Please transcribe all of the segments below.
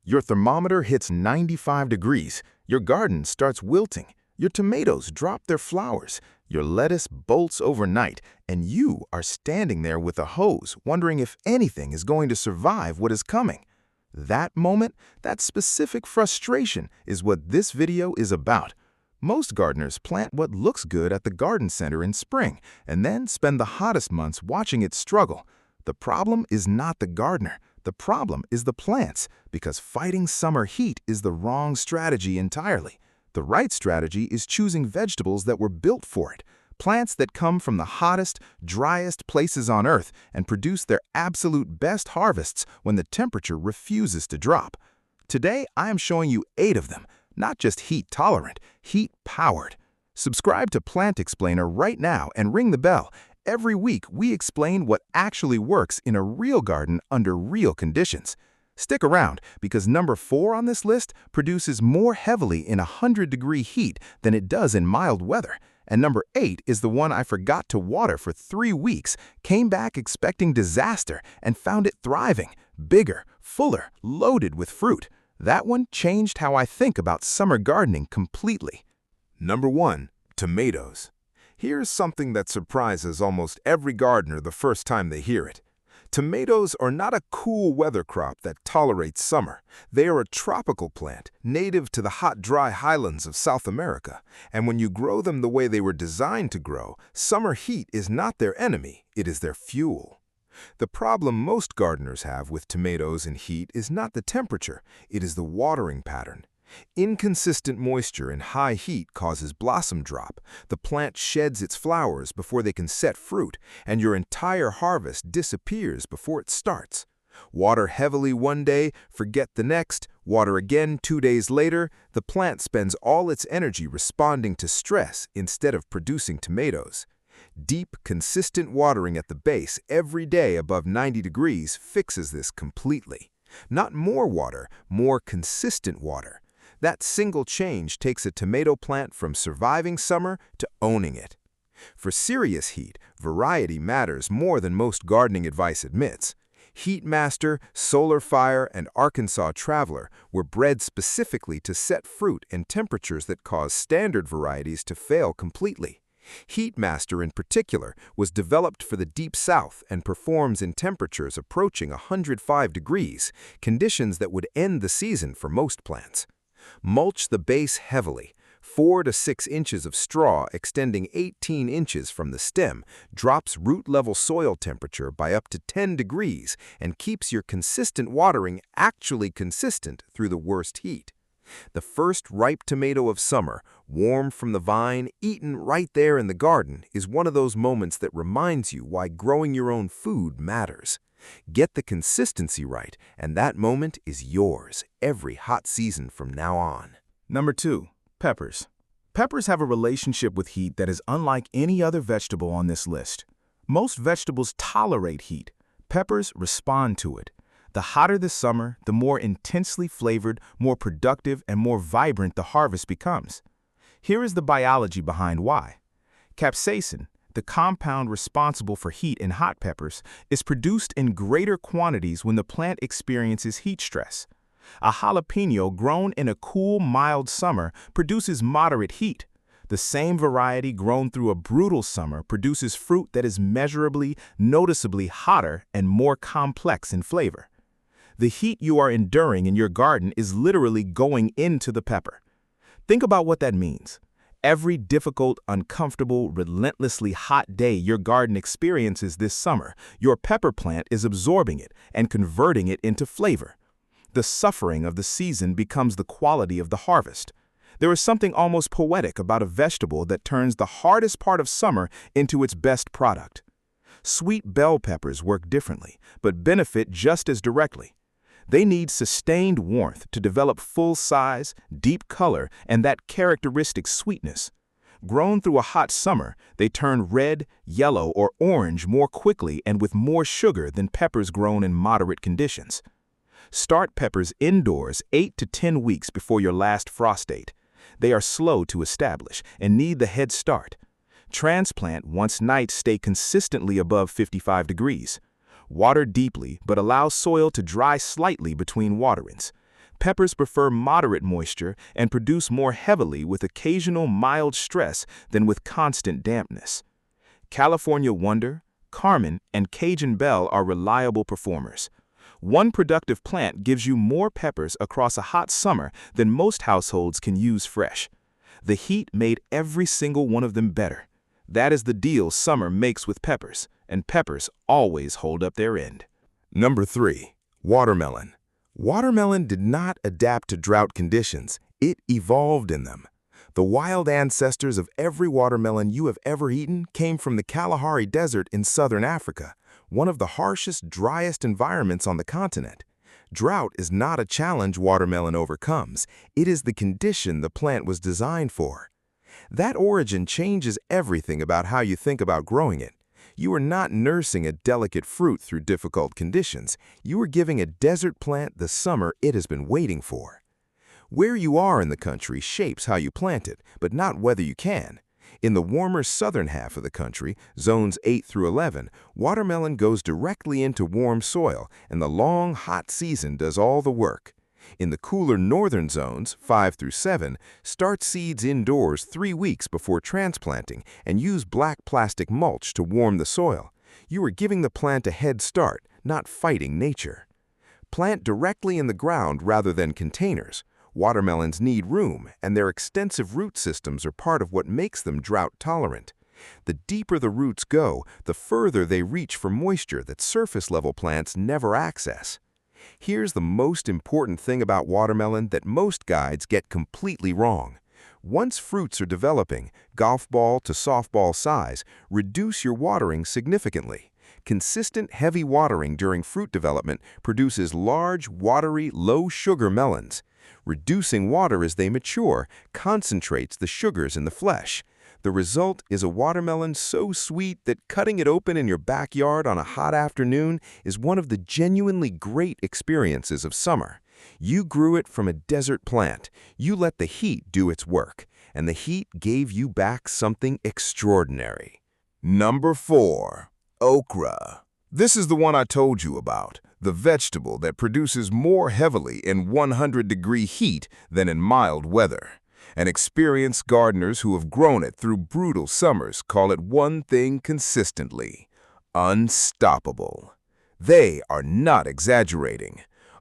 Your thermometer hits 95 degrees, your garden starts wilting, your tomatoes drop their flowers, your lettuce bolts overnight, and you are standing there with a hose wondering if anything is going to survive what is coming. That moment, that specific frustration is what this video is about. Most gardeners plant what looks good at the garden center in spring and then spend the hottest months watching it struggle. The problem is not the gardener. The problem is the plants, because fighting summer heat is the wrong strategy entirely. The right strategy is choosing vegetables that were built for it, plants that come from the hottest, driest places on Earth and produce their absolute best harvests when the temperature refuses to drop. Today, I am showing you 8 of them, not just heat-tolerant, heat-powered. Subscribe to Plant Explainer right now and ring the bell. Every week, we explain what actually works in a real garden under real conditions. Stick around, because number 4 on this list produces more heavily in 100-degree heat than it does in mild weather. And number 8 is the one I forgot to water for 3 weeks, came back expecting disaster, and found it thriving, bigger, fuller, loaded with fruit. That one changed how I think about summer gardening completely. Number 1. Tomatoes. Here's something that surprises almost every gardener the first time they hear it. Tomatoes are not a cool weather crop that tolerates summer. They are a tropical plant, native to the hot, dry highlands of South America. And when you grow them the way they were designed to grow, summer heat is not their enemy, it is their fuel. The problem most gardeners have with tomatoes and heat is not the temperature, it is the watering pattern. Inconsistent moisture and high heat causes blossom drop. The plant sheds its flowers before they can set fruit, and your entire harvest disappears before it starts. Water heavily one day, forget the next, water again 2 days later, the plant spends all its energy responding to stress instead of producing tomatoes. Deep, consistent watering at the base every day above 90 degrees fixes this completely. Not more water, more consistent water. That single change takes a tomato plant from surviving summer to owning it. For serious heat, variety matters more than most gardening advice admits. Heatmaster, Solar Fire, and Arkansas Traveler were bred specifically to set fruit in temperatures that cause standard varieties to fail completely. Heatmaster in particular was developed for the Deep South and performs in temperatures approaching 105 degrees, conditions that would end the season for most plants. Mulch the base heavily. 4 to 6 inches of straw extending 18 inches from the stem drops root-level soil temperature by up to 10 degrees and keeps your consistent watering actually consistent through the worst heat. The first ripe tomato of summer, warm from the vine, eaten right there in the garden, is one of those moments that reminds you why growing your own food matters. Get the consistency right, and that moment is yours every hot season from now on. Number 2. Peppers. Peppers have a relationship with heat that is unlike any other vegetable on this list. Most vegetables tolerate heat. Peppers respond to it. The hotter the summer, the more intensely flavored, more productive, and more vibrant the harvest becomes. Here is the biology behind why. Capsaicin, the compound responsible for heat in hot peppers, is produced in greater quantities when the plant experiences heat stress. A jalapeno grown in a cool, mild summer produces moderate heat. The same variety grown through a brutal summer produces fruit that is measurably, noticeably hotter and more complex in flavor. The heat you are enduring in your garden is literally going into the pepper. Think about what that means. Every difficult, uncomfortable, relentlessly hot day your garden experiences this summer, your pepper plant is absorbing it and converting it into flavor. The suffering of the season becomes the quality of the harvest. There is something almost poetic about a vegetable that turns the hardest part of summer into its best product. Sweet bell peppers work differently, but benefit just as directly. They need sustained warmth to develop full size, deep color, and that characteristic sweetness. Grown through a hot summer, they turn red, yellow, or orange more quickly and with more sugar than peppers grown in moderate conditions. Start peppers indoors 8 to 10 weeks before your last frost date. They are slow to establish and need the head start. Transplant once nights stay consistently above 55 degrees. Water deeply, but allow soil to dry slightly between waterings. Peppers prefer moderate moisture and produce more heavily with occasional mild stress than with constant dampness. California Wonder, Carmen, and Cajun Belle are reliable performers. One productive plant gives you more peppers across a hot summer than most households can use fresh. The heat made every single one of them better. That is the deal summer makes with peppers, and peppers always hold up their end. Number 3. Watermelon. Watermelon did not adapt to drought conditions. It evolved in them. The wild ancestors of every watermelon you have ever eaten came from the Kalahari Desert in southern Africa, one of the harshest, driest environments on the continent. Drought is not a challenge watermelon overcomes. It is the condition the plant was designed for. That origin changes everything about how you think about growing it. You are not nursing a delicate fruit through difficult conditions. You are giving a desert plant the summer it has been waiting for. Where you are in the country shapes how you plant it, but not whether you can. In the warmer southern half of the country, zones 8 through 11, watermelon goes directly into warm soil, and the long, hot season does all the work. In the cooler northern zones, 5 through 7, start seeds indoors 3 weeks before transplanting and use black plastic mulch to warm the soil. You are giving the plant a head start, not fighting nature. Plant directly in the ground rather than containers. Watermelons need room, and their extensive root systems are part of what makes them drought-tolerant. The deeper the roots go, the further they reach for moisture that surface-level plants never access. Here's the most important thing about watermelon that most guides get completely wrong. Once fruits are developing, golf ball to softball size, reduce your watering significantly. Consistent heavy watering during fruit development produces large, watery, low-sugar melons. Reducing water as they mature concentrates the sugars in the flesh. The result is a watermelon so sweet that cutting it open in your backyard on a hot afternoon is one of the genuinely great experiences of summer. You grew it from a desert plant. You let the heat do its work, and the heat gave you back something extraordinary. Number 4. Okra. This is the one I told you about, the vegetable that produces more heavily in 100-degree heat than in mild weather. And experienced gardeners who have grown it through brutal summers call it one thing consistently: unstoppable. They are not exaggerating.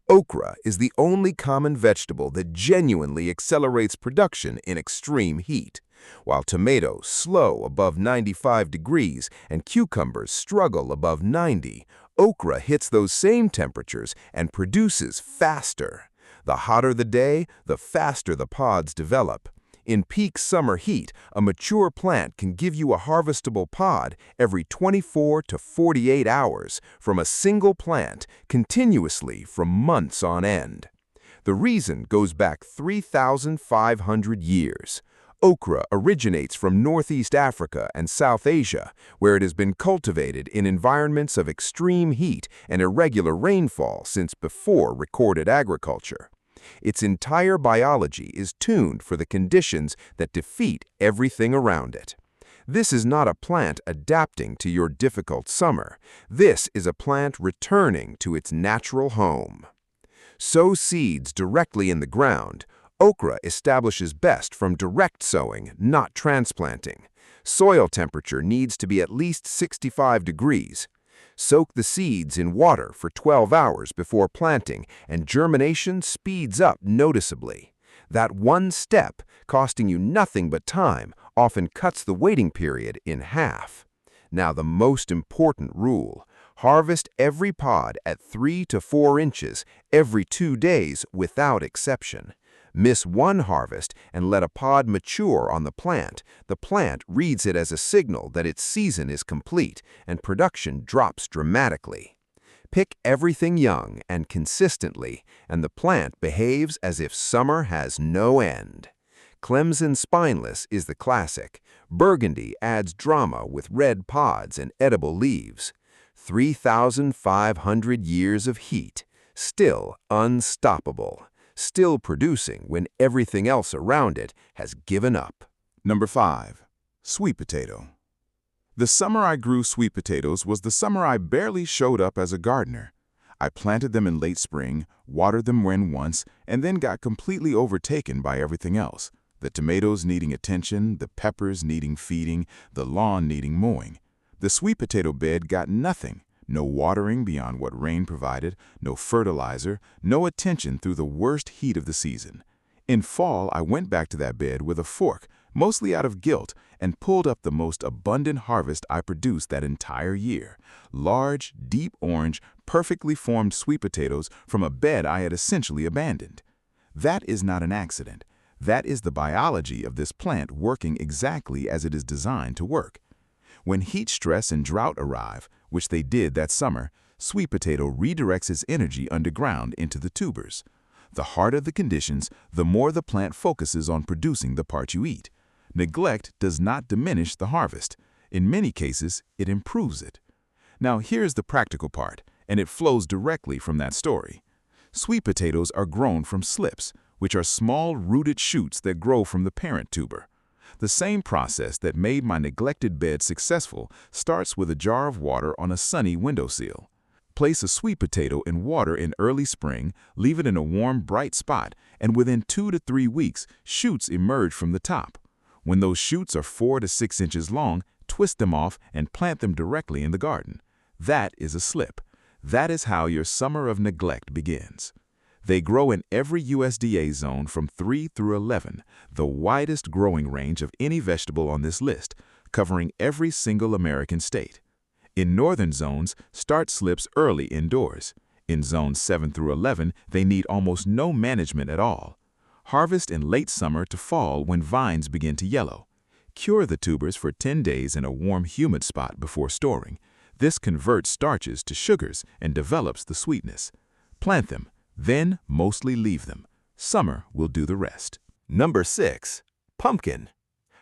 Okra is the only common vegetable that genuinely accelerates production in extreme heat. While tomatoes slow above 95 degrees and cucumbers struggle above 90, okra hits those same temperatures and produces faster. The hotter the day, the faster the pods develop. In peak summer heat, a mature plant can give you a harvestable pod every 24 to 48 hours from a single plant, continuously for months on end. The reason goes back 3,500 years. Okra originates from Northeast Africa and South Asia, where it has been cultivated in environments of extreme heat and irregular rainfall since before recorded agriculture. Its entire biology is tuned for the conditions that defeat everything around it. This is not a plant adapting to your difficult summer. This is a plant returning to its natural home. Sow seeds directly in the ground. Okra establishes best from direct sowing, not transplanting. Soil temperature needs to be at least 65 degrees. Soak the seeds in water for 12 hours before planting, and germination speeds up noticeably. That one step, costing you nothing but time, often cuts the waiting period in half. Now the most important rule: harvest every pod at 3 to 4 inches every 2 days without exception. Miss one harvest and let a pod mature on the plant. The plant reads it as a signal that its season is complete, and production drops dramatically. Pick everything young and consistently, and the plant behaves as if summer has no end. Clemson Spineless is the classic. Burgundy adds drama with red pods and edible leaves. 3,500 years of heat, still unstoppable. Still producing when everything else around it has given up. Number 5. Sweet potato. The summer I grew sweet potatoes was the summer I barely showed up as a gardener. I planted them in late spring, watered them when once, and then got completely overtaken by everything else. The tomatoes needing attention, the peppers needing feeding, the lawn needing mowing. The sweet potato bed got nothing. No watering beyond what rain provided, no fertilizer, no attention through the worst heat of the season. In fall, I went back to that bed with a fork, mostly out of guilt, and pulled up the most abundant harvest I produced that entire year. Large, deep orange, perfectly formed sweet potatoes from a bed I had essentially abandoned. That is not an accident. That is the biology of this plant working exactly as it is designed to work. When heat stress and drought arrive, which they did that summer, sweet potato redirects its energy underground into the tubers. The harder the conditions, the more the plant focuses on producing the part you eat. Neglect does not diminish the harvest. In many cases, it improves it. Now here's the practical part, and it flows directly from that story. Sweet potatoes are grown from slips, which are small rooted shoots that grow from the parent tuber. The same process that made my neglected bed successful starts with a jar of water on a sunny windowsill. Place a sweet potato in water in early spring, leave it in a warm, bright spot, and within 2 to 3 weeks, shoots emerge from the top. When those shoots are 4 to 6 inches long, twist them off and plant them directly in the garden. That is a slip. That is how your summer of neglect begins. They grow in every USDA zone from 3 through 11, the widest growing range of any vegetable on this list, covering every single American state. In northern zones, start slips early indoors. In zones 7 through 11, they need almost no management at all. Harvest in late summer to fall when vines begin to yellow. Cure the tubers for 10 days in a warm, humid spot before storing. This converts starches to sugars and develops the sweetness. Plant them, then mostly leave them. Summer will do the rest. Number 6. Pumpkin.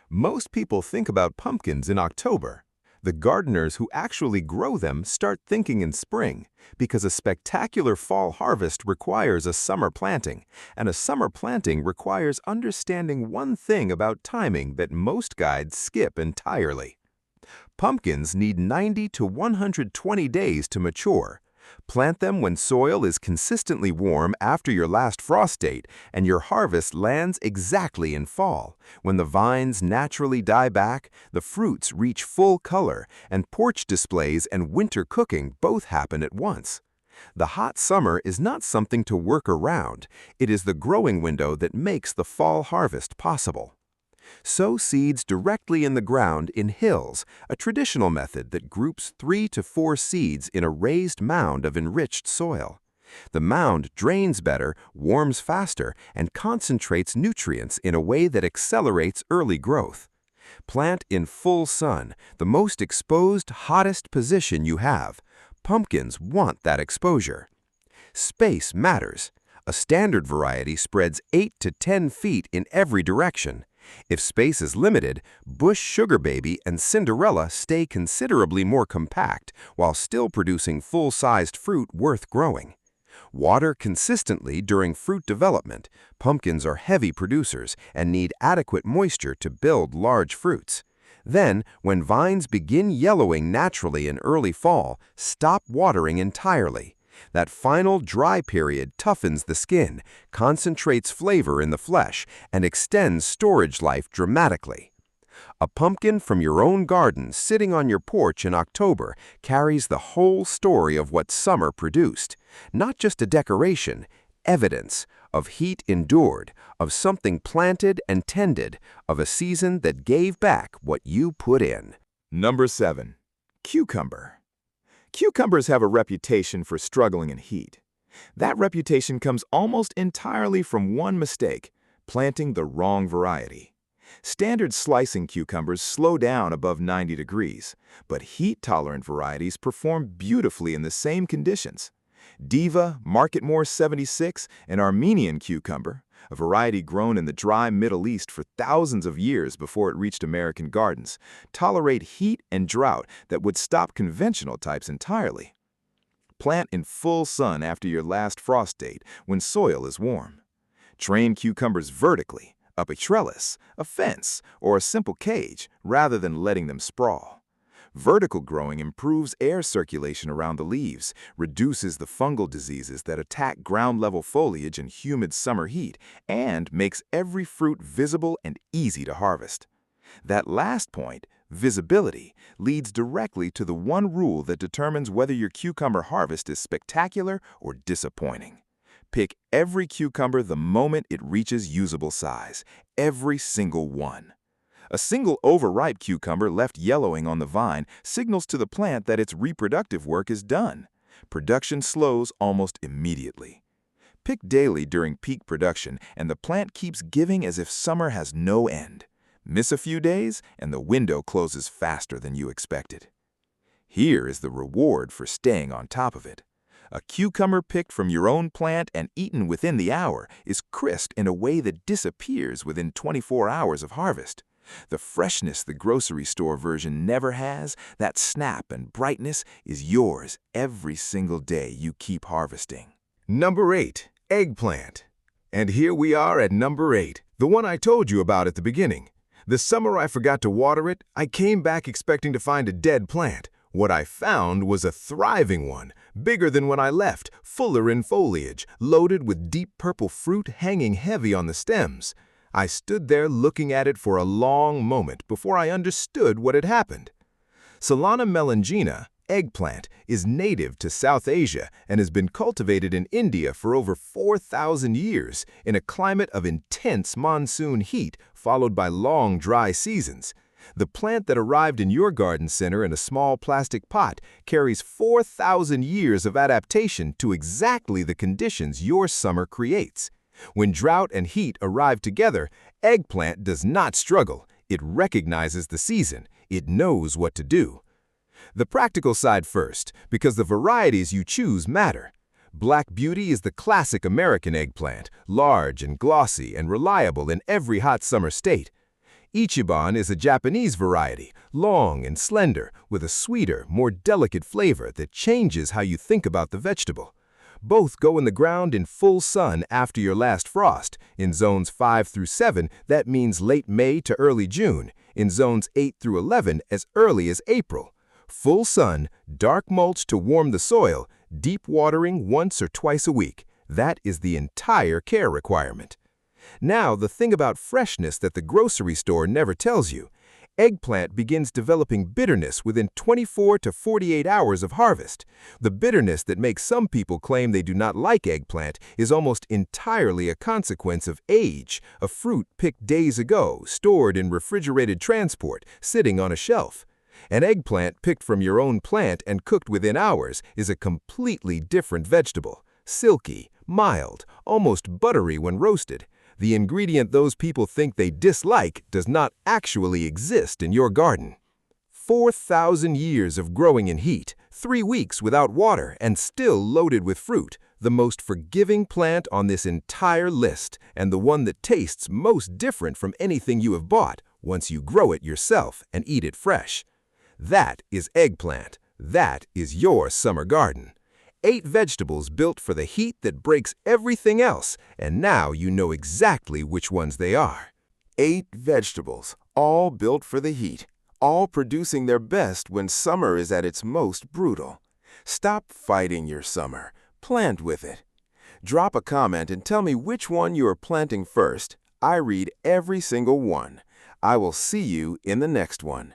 Most people think about pumpkins in October. The gardeners who actually grow them start thinking in spring, because a spectacular fall harvest requires a summer planting, and a summer planting requires understanding one thing about timing that most guides skip entirely. Pumpkins need 90 to 120 days to mature. Plant them when soil is consistently warm after your last frost date, and your harvest lands exactly in fall, when the vines naturally die back, the fruits reach full color, and porch displays and winter cooking both happen at once. The hot summer is not something to work around. It is the growing window that makes the fall harvest possible. Sow seeds directly in the ground in hills, a traditional method that groups 3 to 4 seeds in a raised mound of enriched soil. The mound drains better, warms faster, and concentrates nutrients in a way that accelerates early growth. Plant in full sun, the most exposed, hottest position you have. Pumpkins want that exposure. Space matters. A standard variety spreads 8 to 10 feet in every direction. If space is limited, Bush Sugar Baby and Cinderella stay considerably more compact while still producing full-sized fruit worth growing. Water consistently during fruit development. Pumpkins are heavy producers and need adequate moisture to build large fruits. Then, when vines begin yellowing naturally in early fall, stop watering entirely. That final dry period toughens the skin, concentrates flavor in the flesh, and extends storage life dramatically. A pumpkin from your own garden sitting on your porch in October carries the whole story of what summer produced. Not just a decoration, evidence of heat endured, of something planted and tended, of a season that gave back what you put in. Number 7. Cucumber. Cucumbers have a reputation for struggling in heat. That reputation comes almost entirely from one mistake: planting the wrong variety. Standard slicing cucumbers slow down above 90 degrees, but heat-tolerant varieties perform beautifully in the same conditions. Diva, Marketmore 76, and Armenian cucumber, a variety grown in the dry Middle East for thousands of years before it reached American gardens, tolerate heat and drought that would stop conventional types entirely. Plant in full sun after your last frost date when soil is warm. Train cucumbers vertically, up a trellis, a fence, or a simple cage, rather than letting them sprawl. Vertical growing improves air circulation around the leaves, reduces the fungal diseases that attack ground-level foliage in humid summer heat, and makes every fruit visible and easy to harvest. That last point, visibility, leads directly to the one rule that determines whether your cucumber harvest is spectacular or disappointing. Pick every cucumber the moment it reaches usable size, every single one. A single overripe cucumber left yellowing on the vine signals to the plant that its reproductive work is done. Production slows almost immediately. Pick daily during peak production, and the plant keeps giving as if summer has no end. Miss a few days, and the window closes faster than you expected. Here is the reward for staying on top of it. A cucumber picked from your own plant and eaten within the hour is crisped in a way that disappears within 24 hours of harvest. The freshness the grocery store version never has, that snap and brightness, is yours every single day you keep harvesting. Number 8. Eggplant. And here we are at number 8, the one I told you about at the beginning. The summer I forgot to water it, I came back expecting to find a dead plant. What I found was a thriving one, bigger than when I left, fuller in foliage, loaded with deep purple fruit hanging heavy on the stems. I stood there looking at it for a long moment before I understood what had happened. Solana melangina, eggplant, is native to South Asia and has been cultivated in India for over 4,000 years in a climate of intense monsoon heat followed by long dry seasons. The plant that arrived in your garden center in a small plastic pot carries 4,000 years of adaptation to exactly the conditions your summer creates. When drought and heat arrive together, eggplant does not struggle. It recognizes the season. It knows what to do. The practical side first, because the varieties you choose matter. Black Beauty is the classic American eggplant, large and glossy and reliable in every hot summer state. Ichiban is a Japanese variety, long and slender, with a sweeter, more delicate flavor that changes how you think about the vegetable. Both go in the ground in full sun after your last frost. In zones 5 through 7, that means late May to early June. In zones 8 through 11, as early as April. Full sun, dark mulch to warm the soil, deep watering once or twice a week. That is the entire care requirement. Now, the thing about freshness that the grocery store never tells you. Eggplant begins developing bitterness within 24 to 48 hours of harvest. The bitterness that makes some people claim they do not like eggplant is almost entirely a consequence of age, a fruit picked days ago, stored in refrigerated transport, sitting on a shelf. An eggplant picked from your own plant and cooked within hours is a completely different vegetable. Silky, mild, almost buttery when roasted. The ingredient those people think they dislike does not actually exist in your garden. 4,000 years of growing in heat, 3 weeks without water, and still loaded with fruit, the most forgiving plant on this entire list, and the one that tastes most different from anything you have bought once you grow it yourself and eat it fresh. That is eggplant. That is your summer garden. 8 vegetables built for the heat that breaks everything else, and now you know exactly which ones they are. 8 vegetables, all built for the heat, all producing their best when summer is at its most brutal. Stop fighting your summer. Plant with it. Drop a comment and tell me which one you are planting first. I read every single one. I will see you in the next one.